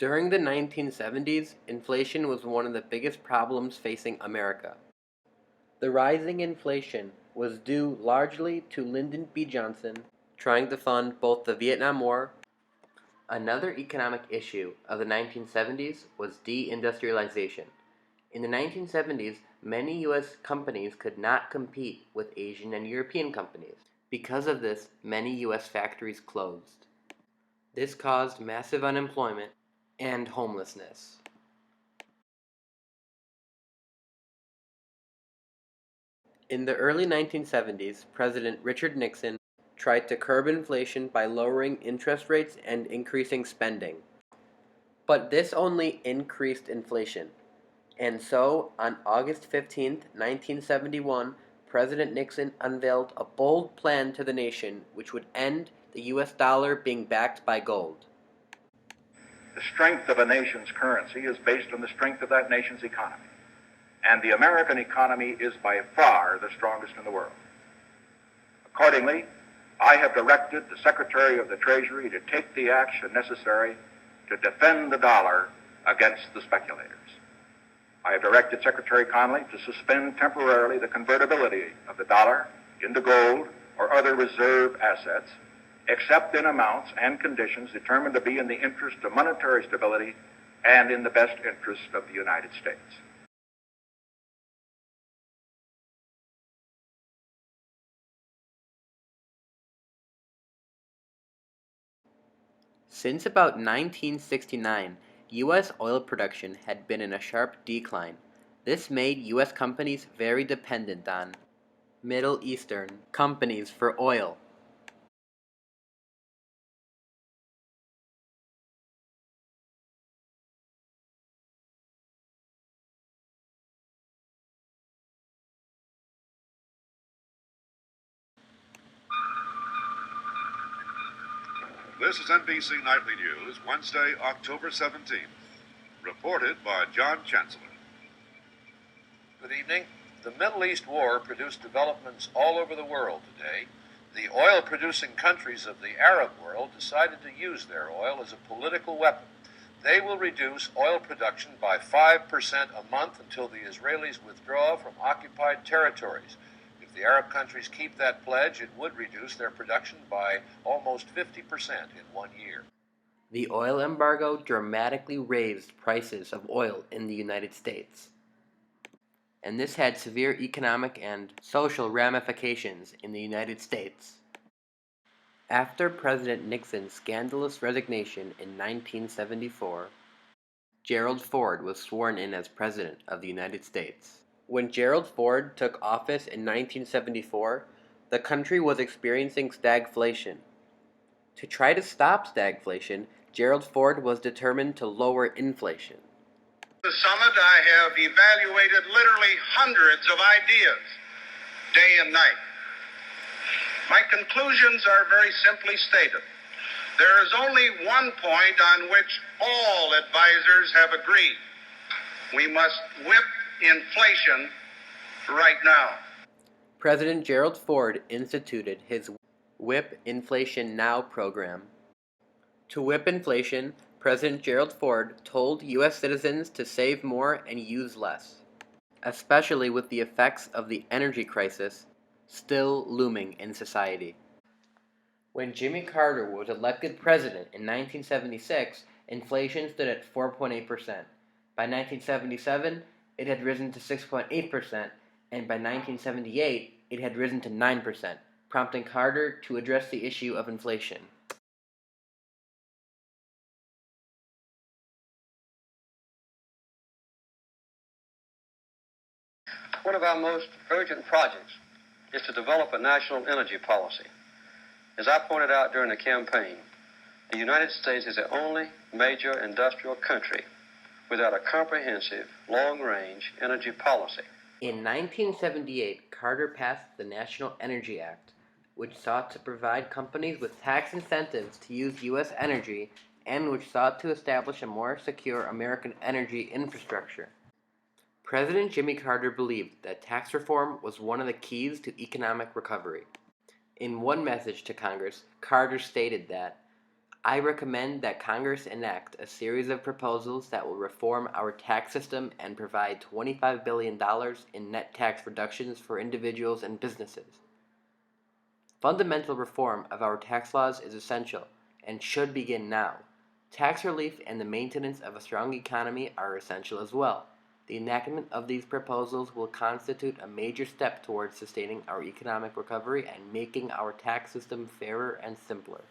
During the 1970s, inflation was one of the biggest problems facing America. The rising inflation was due largely to Lyndon B. Johnson trying to fund both the Vietnam War. Another economic issue of the 1970s was deindustrialization. In the 1970s, many U.S. companies could not compete with Asian and European companies. Because of this, many U.S. factories closed. This caused massive unemployment and homelessness. In the early 1970s, President Richard Nixon tried to curb inflation by lowering interest rates and increasing spending. But this only increased inflation. And so, on August 15, 1971, President Nixon unveiled a bold plan to the nation which would end the US dollar being backed by gold. The strength of a nation's currency is based on the strength of that nation's economy. And the American economy is by far the strongest in the world. Accordingly, I have directed the Secretary of the Treasury to take the action necessary to defend the dollar against the speculators. I have directed Secretary Connally to suspend temporarily the convertibility of the dollar into gold or other reserve assets, except in amounts and conditions determined to be in the interest of monetary stability and in the best interest of the United States. Since about 1969, U.S. oil production had been in a sharp decline. This made U.S. companies very dependent on Middle Eastern companies for oil. This is NBC Nightly News, Wednesday, October 17th. Reported by John Chancellor. Good evening. The Middle East war produced developments all over the world today. The oil-producing countries of the Arab world decided to use their oil as a political weapon. They will reduce oil production by 5% a month until the Israelis withdraw from occupied territories. If the Arab countries keep that pledge, it would reduce their production by almost 50% in 1 year. The oil embargo dramatically raised prices of oil in the United States. And this had severe economic and social ramifications in the United States. After President Nixon's scandalous resignation in 1974, Gerald Ford was sworn in as President of the United States. When Gerald Ford took office in 1974, the country was experiencing stagflation. To try to stop stagflation, Gerald Ford was determined to lower inflation. The summit, I have evaluated literally hundreds of ideas, day and night. My conclusions are very simply stated. There is only one point on which all advisors have agreed. We must whip inflation right now. President Gerald Ford instituted his Whip Inflation Now program. To whip inflation, President Gerald Ford told U.S. citizens to save more and use less, especially with the effects of the energy crisis still looming in society. When Jimmy Carter was elected president in 1976, inflation stood at 4.8%. By 1977, it had risen to 6.8%, and by 1978, it had risen to 9%, prompting Carter to address the issue of inflation. One of our most urgent projects is to develop a national energy policy. As I pointed out during the campaign, the United States is the only major industrial country without a comprehensive, long-range energy policy. In 1978, Carter passed the National Energy Act, which sought to provide companies with tax incentives to use U.S. energy and which sought to establish a more secure American energy infrastructure. President Jimmy Carter believed that tax reform was one of the keys to economic recovery. In one message to Congress, Carter stated that, I recommend that Congress enact a series of proposals that will reform our tax system and provide $25 billion in net tax reductions for individuals and businesses. Fundamental reform of our tax laws is essential and should begin now. Tax relief and the maintenance of a strong economy are essential as well. The enactment of these proposals will constitute a major step towards sustaining our economic recovery and making our tax system fairer and simpler.